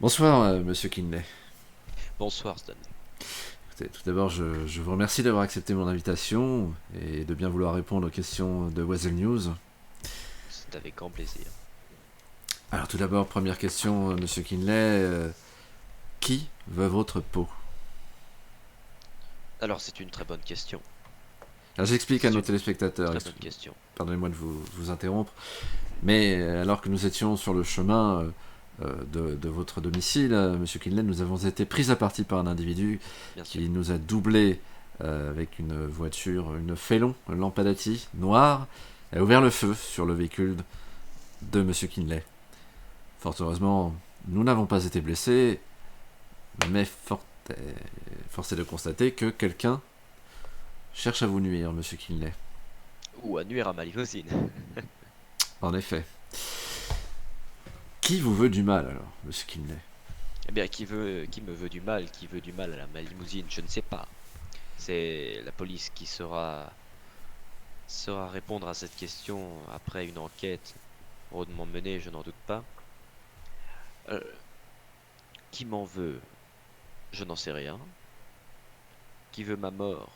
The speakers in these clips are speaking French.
Bonsoir, monsieur Kinley. Bonsoir Stanley. Écoutez, tout d'abord, je vous remercie d'avoir accepté mon invitation et de bien vouloir répondre aux questions de Wazel News. C'est avec grand plaisir. Alors, tout d'abord, première question, monsieur Kinley. Qui veut votre peau? Alors c'est une très bonne question. Alors, j'explique à C'est nos une téléspectateurs, très bonne question. pardonnez-moi de vous interrompre, mais alors que nous étions sur le chemin de votre domicile, monsieur Kinley, nous avons été pris à partie par un individu Bien sûr. qui nous a doublé avec une voiture, une Félon, une Lampadati noire, et a ouvert le feu sur le véhicule de monsieur Kinley. Fort heureusement, nous n'avons pas été blessés, mais force est de constater que quelqu'un cherche à vous nuire, monsieur Kinley. Ou à nuire à ma limousine. En effet. Qui vous veut du mal alors, monsieur Kinley? Eh bien, qui me veut du mal, qui veut du mal à ma limousine, je ne sais pas. C'est la police qui saura répondre à cette question après une enquête rondement menée, je n'en doute pas. Euh, qui m'en veut, je n'en sais rien. Qui veut ma mort,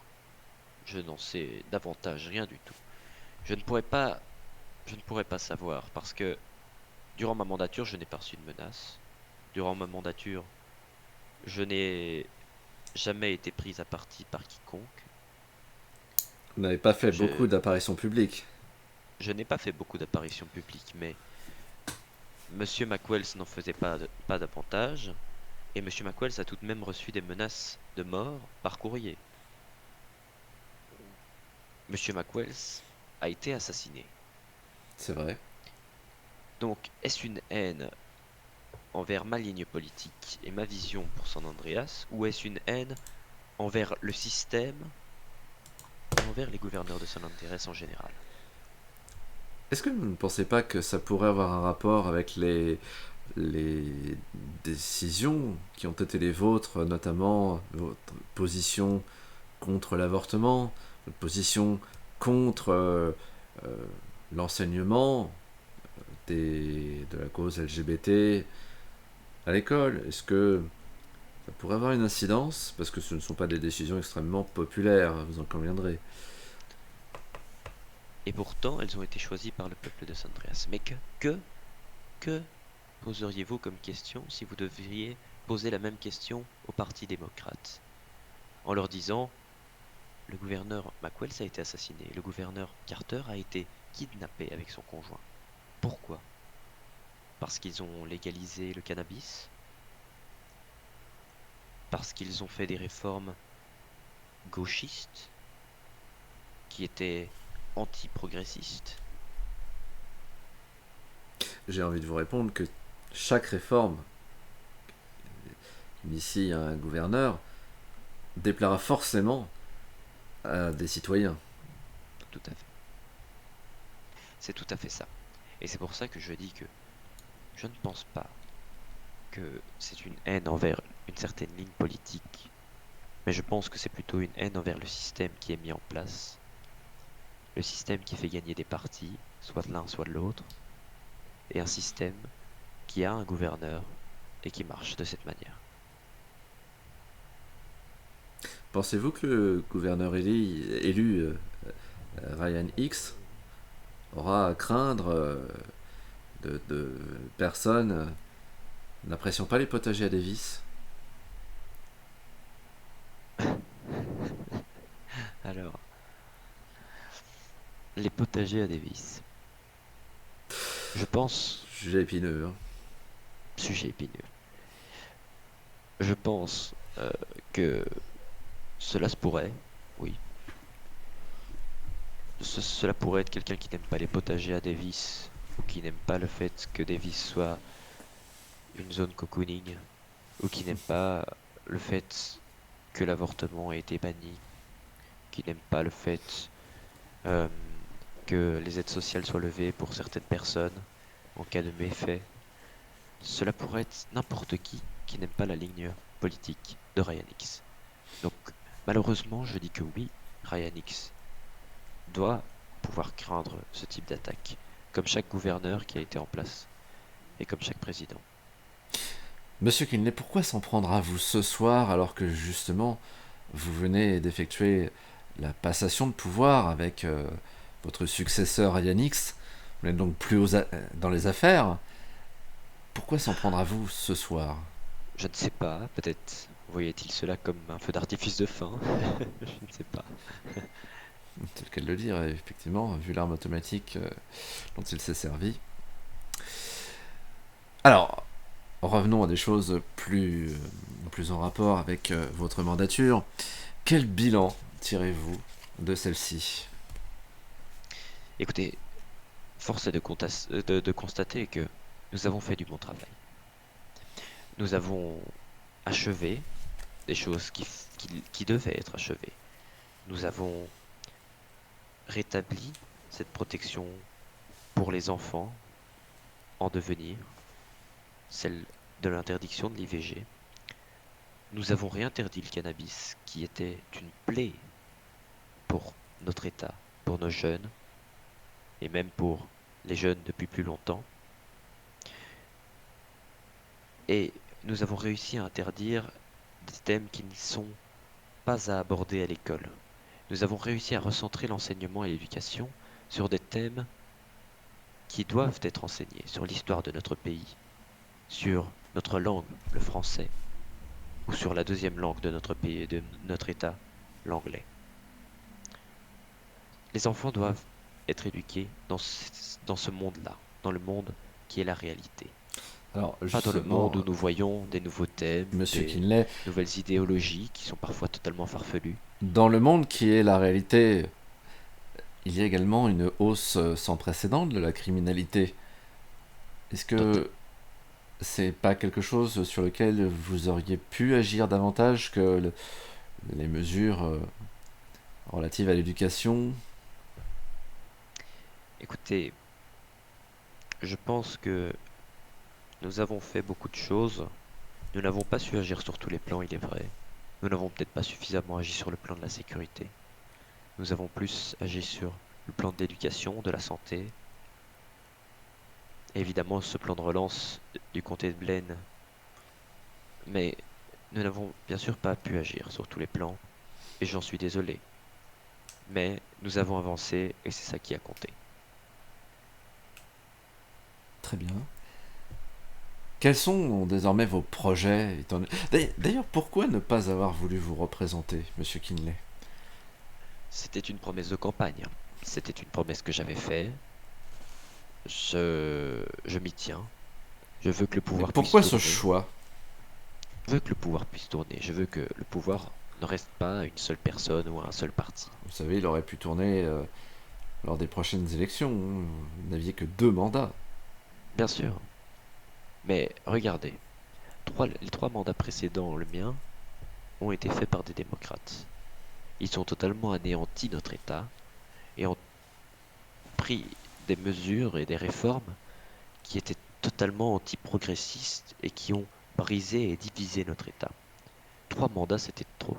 je n'en sais davantage rien du tout. Je ne pourrais pas, je ne pourrais pas savoir parce que durant ma mandature, je n'ai pas reçu de menace. Durant ma mandature, je n'ai jamais été prise à partie par quiconque. Vous n'avez pas fait beaucoup Je, d'apparitions publiques. je n'ai pas fait beaucoup d'apparitions publiques, mais Monsieur McWells n'en faisait pas davantage, et Monsieur McWells a tout de même reçu des menaces de mort par courrier. Monsieur McWells a été assassiné. C'est vrai. Donc, est-ce une haine envers ma ligne politique et ma vision pour San Andreas, ou est-ce une haine envers le système et envers les gouverneurs de San Andreas en général? Est-ce que vous ne pensez pas que ça pourrait avoir un rapport avec les décisions qui ont été les vôtres, notamment votre position contre l'avortement, votre position contre euh, l'enseignement de la cause LGBT à l'école? Est-ce que ça pourrait avoir une incidence? Parce que ce ne sont pas des décisions extrêmement populaires, vous en conviendrez. Et pourtant, elles ont été choisies par le peuple de San Andreas. Mais que poseriez-vous comme question si vous devriez poser la même question au Parti démocrate? En leur disant, le gouverneur McWells a été assassiné, le gouverneur Carter a été kidnappé avec son conjoint. Pourquoi? Parce qu'ils ont légalisé le cannabis? Parce qu'ils ont fait des réformes gauchistes qui étaient anti-progressistes? J'ai envie de vous répondre que chaque réforme initie un gouverneur déplaira forcément à des citoyens. Tout à fait. C'est tout à fait ça. Et c'est pour ça que je dis que je ne pense pas que c'est une haine envers une certaine ligne politique, mais je pense que c'est plutôt une haine envers le système qui est mis en place, le système qui fait gagner des partis, soit de l'un, soit de l'autre, et un système qui a un gouverneur et qui marche de cette manière. Pensez-vous que le gouverneur élu Ryan Hicks aura à craindre de personnes n'appréciant pas les potagers à Davis? Alors, les potagers à Davis. Je pense, Sujet épineux. Hein. sujet épineux, je pense que cela se pourrait, oui. Cela pourrait être quelqu'un qui n'aime pas les potagers à Davis, ou qui n'aime pas le fait que Davis soit une zone cocooning, ou qui n'aime pas le fait que l'avortement ait été banni, qui n'aime pas le fait euh, que les aides sociales soient levées pour certaines personnes en cas de méfait. Cela pourrait être n'importe qui n'aime pas la ligne politique de Ryan Hicks. Donc, malheureusement, je dis que oui, Ryan Hicks doit pouvoir craindre ce type d'attaque, comme chaque gouverneur qui a été en place et comme chaque président. Monsieur Kinley, pourquoi s'en prendre à vous ce soir alors que justement vous venez d'effectuer la passation de pouvoir avec votre successeur Yanix? Vous n'êtes donc plus dans les affaires. Pourquoi s'en prendre à vous ce soir? Je ne sais pas, peut-être voyait-il cela comme un feu d'artifice de fin. Je ne sais pas. C'est le cas de le dire, effectivement, vu l'arme automatique dont il s'est servi. Alors, revenons à des choses plus en rapport avec votre mandature. Quel bilan tirez-vous de celle-ci? Écoutez, force est de constater que nous avons fait du bon travail. Nous avons achevé des choses qui devaient être achevées. Nous avons rétabli cette protection pour les enfants en devenir, celle de l'interdiction de l'IVG. Nous avons réinterdit le cannabis, qui était une plaie pour notre État, pour nos jeunes, et même pour les jeunes depuis plus longtemps. Et nous avons réussi à interdire des thèmes qui ne sont pas à aborder à l'école. Nous avons réussi à recentrer l'enseignement et l'éducation sur des thèmes qui doivent être enseignés, sur l'histoire de notre pays, sur notre langue, le français, ou sur la deuxième langue de notre pays et de notre État, l'anglais. Les enfants doivent être éduqués dans ce monde-là, dans le monde qui est la réalité. Alors, Pas dans le monde justement, où nous voyons des nouveaux thèmes, Monsieur des Kinley, nouvelles idéologies qui sont parfois totalement farfelues. dans le monde qui est la réalité, il y a également une hausse sans précédent de la criminalité. Est-ce Tot- que c'est pas quelque chose sur lequel vous auriez pu agir davantage que les mesures relatives à l'éducation? Écoutez, je pense que nous avons fait beaucoup de choses. Nous n'avons pas su agir sur tous les plans, il est vrai. Nous n'avons peut-être pas suffisamment agi sur le plan de la sécurité. Nous avons plus agi sur le plan de l'éducation, de la santé. Et évidemment, ce plan de relance du comté de Blaine. Mais nous n'avons bien sûr pas pu agir sur tous les plans. Et j'en suis désolé. Mais nous avons avancé et c'est ça qui a compté. Très bien. Quels sont désormais vos projets D'ailleurs, pourquoi ne pas avoir voulu vous représenter, Monsieur Kinley? C'était une promesse de campagne. C'était une promesse que j'avais faite. Je m'y tiens. Je veux que le Mais pouvoir puisse pourquoi ce tourner. choix? Je veux que le pouvoir puisse tourner. Je veux que le pouvoir ne reste pas à une seule personne ou à un seul parti. Vous savez, il aurait pu tourner lors des prochaines élections. Vous n'aviez que 2 mandats. Bien sûr. Mais regardez, les 3 mandats précédents, le mien, ont été faits par des démocrates. Ils ont totalement anéanti notre État et ont pris des mesures et des réformes qui étaient totalement anti-progressistes et qui ont brisé et divisé notre État. 3 mandats, c'était trop.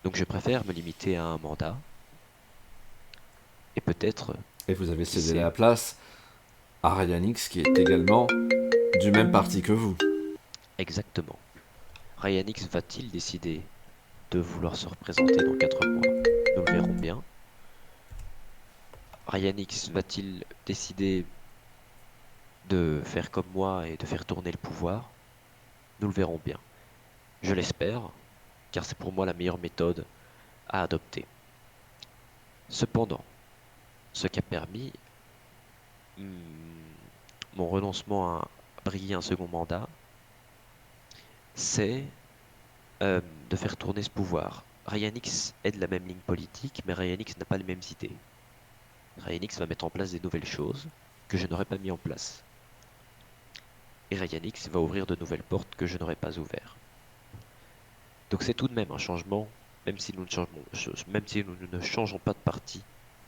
Donc je préfère me limiter à un mandat et peut-être, Et vous avez qui cédé sait, la place à Ryan X, qui est également du même parti que vous. exactement. Ryan X va-t-il décider de vouloir se représenter dans 4 mois? Nous le verrons bien. Ryan X va-t-il décider de faire comme moi et de faire tourner le pouvoir? Nous le verrons bien. Je l'espère, car c'est pour moi la meilleure méthode à adopter. Cependant, ce qui a permis mon renoncement à briguer un second mandat, c'est euh, de faire tourner ce pouvoir. Ryan X est de la même ligne politique, mais Ryan X n'a pas les mêmes idées. Ryan X va mettre en place des nouvelles choses que je n'aurais pas mis en place. Et Ryan X va ouvrir de nouvelles portes que je n'aurais pas ouvertes. Donc c'est tout de même un changement, même si nous ne changeons pas de parti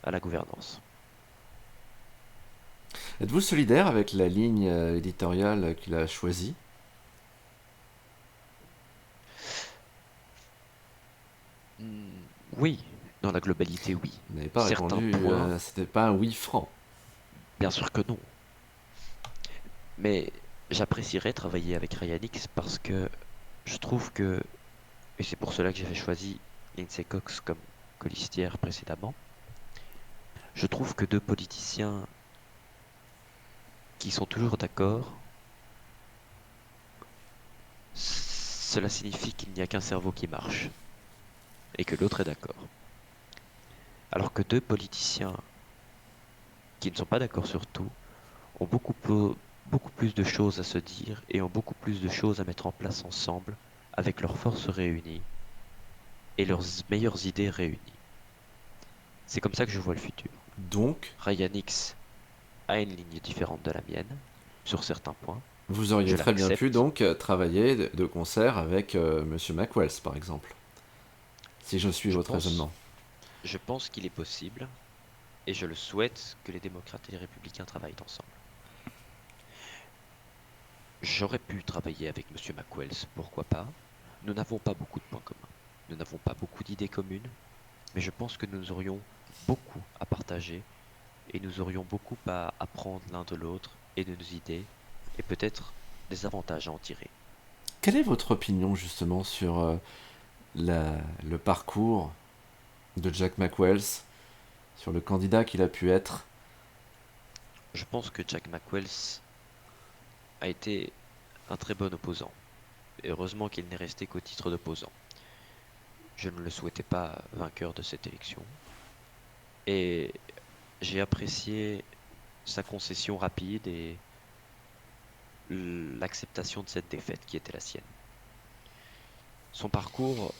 à la gouvernance. Êtes-vous solidaire avec la ligne éditoriale qu'il a choisie? Oui, dans la globalité, oui. Vous n'avez pas Certains répondu, points, c'était pas un oui franc. bien sûr que non. Mais j'apprécierais travailler avec Ryanix parce que je trouve que, et c'est pour cela que j'avais choisi Lindsay Cox comme colistière précédemment, je trouve que deux politiciens qui sont toujours d'accord, cela signifie qu'il n'y a qu'un cerveau qui marche et que l'autre est d'accord. Alors que deux politiciens qui ne sont pas d'accord sur tout ont beaucoup plus de choses à se dire et ont beaucoup plus de choses à mettre en place ensemble avec leurs forces réunies et leurs meilleures idées réunies. C'est comme ça que je vois le futur. Donc, Ryanix a une ligne différente de la mienne sur certains points. vous auriez Je très bien pu l'accepte. donc travailler de concert avec Monsieur McWells, par exemple, si je suis Je votre pense, raisonnement. je pense qu'il est possible et je le souhaite que les démocrates et les républicains travaillent ensemble. J'aurais pu travailler avec Monsieur McWells, pourquoi pas. Nous n'avons pas beaucoup de points communs. Nous n'avons pas beaucoup d'idées communes, mais je pense que nous aurions beaucoup à partager et nous aurions beaucoup à apprendre l'un de l'autre et de nos idées et peut-être des avantages à en tirer. Quelle est votre opinion justement sur le parcours de Jack McWells, sur le candidat qu'il a pu être? Je pense que Jack McWells a été un très bon opposant. Et heureusement qu'il n'est resté qu'au titre d'opposant. Je ne le souhaitais pas vainqueur de cette élection. Et j'ai apprécié sa concession rapide et l'acceptation de cette défaite qui était la sienne. Son parcours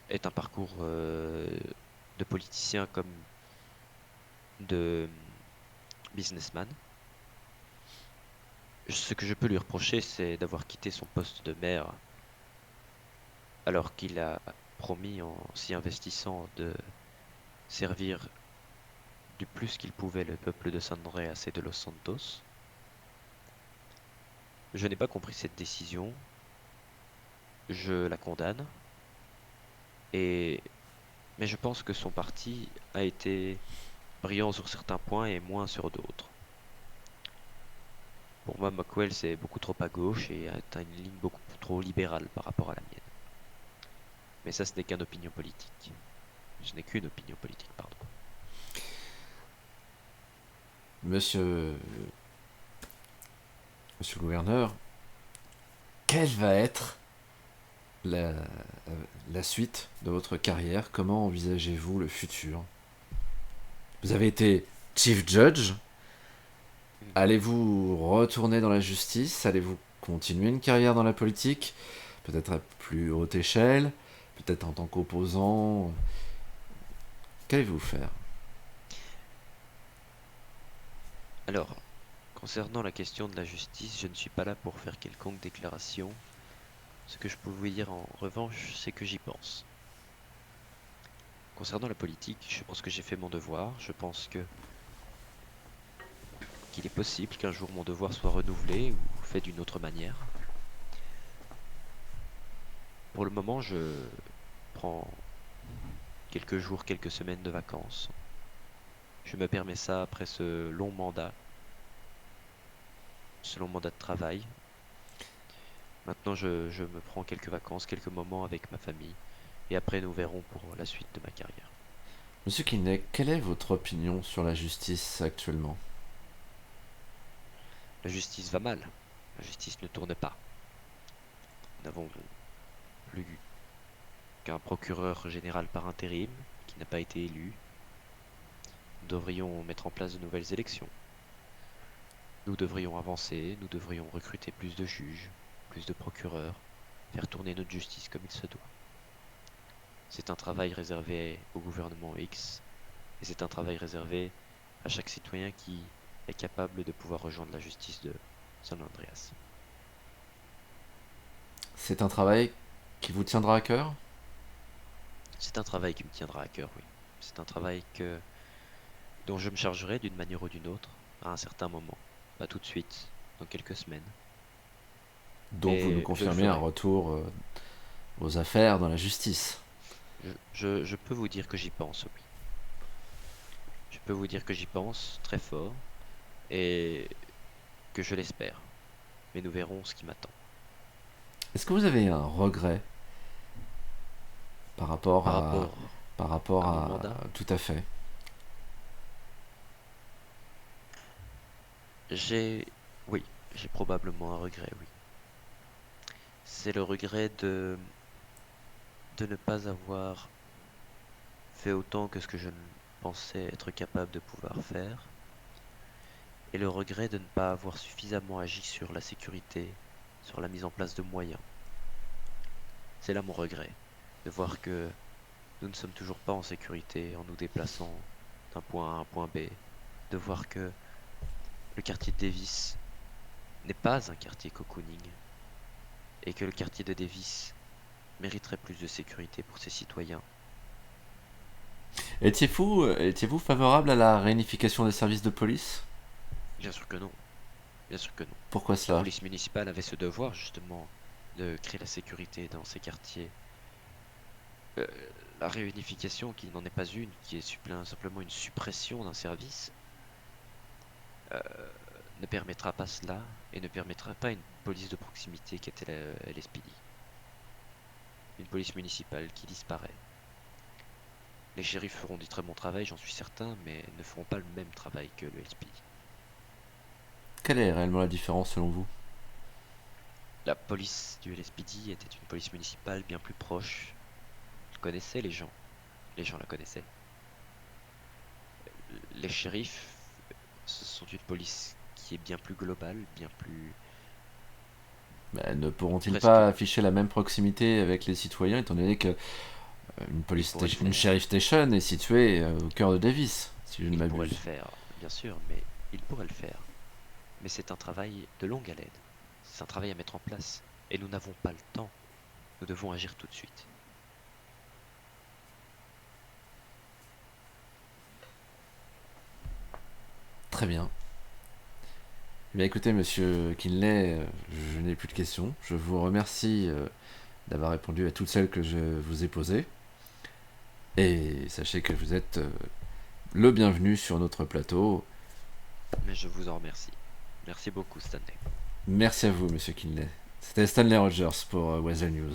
est un parcours de politicien comme de businessman. Ce que je peux lui reprocher, c'est d'avoir quitté son poste de maire alors qu'il a promis en s'y investissant de servir du plus qu'il pouvait le peuple de San Andreas et de Los Santos. Je n'ai pas compris cette décision, je la condamne, et mais je pense que son parti a été brillant sur certains points et moins sur d'autres. Pour moi, McWell c'est beaucoup trop à gauche et a une ligne beaucoup trop libérale par rapport à la mienne. Mais ça, ce n'est qu'une opinion politique. Ce n'est qu'une opinion politique, pardon. Monsieur, monsieur le gouverneur, quelle va être la, la suite de votre carrière? Comment envisagez-vous le futur? Vous avez été Chief Judge. Mhm. Allez-vous retourner dans la justice? Allez-vous continuer une carrière dans la politique? Peut-être à plus haute échelle? Peut-être en tant qu'opposant? Qu'allez-vous faire? Alors, concernant la question de la justice, je ne suis pas là pour faire quelconque déclaration. Ce que je peux vous dire en revanche, c'est que j'y pense. Concernant la politique, je pense que j'ai fait mon devoir. Je pense que qu'il est possible qu'un jour mon devoir soit renouvelé ou fait d'une autre manière. Pour le moment, je prends quelques jours, quelques semaines de vacances. Je me permets ça après ce long mandat de travail. Maintenant, je me prends quelques vacances, quelques moments avec ma famille, et après nous verrons pour la suite de ma carrière. Monsieur Kinney, quelle est votre opinion sur la justice actuellement? La justice va mal, la justice ne tourne pas. Nous n'avons plus qu'un procureur général par intérim qui n'a pas été élu. Nous devrions mettre en place de nouvelles élections. Nous devrions avancer, nous devrions recruter plus de juges, plus de procureurs, faire tourner notre justice comme il se doit. C'est un travail réservé au gouvernement X, et c'est un travail réservé à chaque citoyen qui est capable de pouvoir rejoindre la justice de San Andreas. C'est un travail qui vous tiendra à cœur? C'est un travail qui me tiendra à cœur, oui. C'est un travail dont je me chargerai d'une manière ou d'une autre à un certain moment. Pas tout de suite, dans quelques semaines. Donc vous nous Mais je le confirmez un ferai. retour aux affaires dans la justice? Je peux vous dire que j'y pense, oui. Je peux vous dire que j'y pense très fort et que je l'espère. mais nous verrons ce qui m'attend. Est-ce que vous avez un regret par rapport Par à... rapport Par rapport à mon à... mandat, Tout à fait. j'ai... Oui, j'ai probablement un regret, oui. C'est le regret de ne pas avoir fait autant que ce que je ne pensais être capable de pouvoir faire, et le regret de ne pas avoir suffisamment agi sur la sécurité, sur la mise en place de moyens. C'est là mon regret, de voir que nous ne sommes toujours pas en sécurité en nous déplaçant d'un point A à un point B, de voir que le quartier de Davis n'est pas un quartier cocooning, et que le quartier de Davis mériterait plus de sécurité pour ses citoyens. Étiez-vous favorable à la réunification des services de police? Bien sûr que non, bien sûr que non. Pourquoi La cela? police municipale avait ce devoir justement de créer la sécurité dans ces quartiers. Euh, la réunification, qui n'en est pas une, qui est simplement une suppression d'un service, euh, ne permettra pas cela et ne permettra pas une police de proximité qui était la LSPD. Une police municipale qui disparaît. Les shérifs feront du très bon travail, j'en suis certain, mais ne feront pas le même travail que le LSPD. Quelle est réellement la différence selon vous? La police du LSPD était une police municipale bien plus proche. Elle connaissait les gens la connaissaient. Les shérifs, ce sont une police qui est bien plus globale, bien plus Ben, ne pourront-ils presque. pas afficher la même proximité avec les citoyens étant donné que Ils pourraient le une faire. sheriff station est située au cœur de Davis, si je ne Ils pourraient le m'abuse? faire, bien sûr, mais ils pourraient le faire. Mais c'est un travail de longue haleine. C'est un travail à mettre en place. Et nous n'avons pas le temps. Nous devons agir tout de suite. Très bien. Eh bien écoutez, monsieur Kinley, je n'ai plus de questions. Je vous remercie d'avoir répondu à toutes celles que je vous ai posées. Et sachez que vous êtes le bienvenu sur notre plateau. Mais je vous en remercie. Merci beaucoup, Stanley. Merci à vous, monsieur Kinley. C'était Stanley Rogers pour Weather News.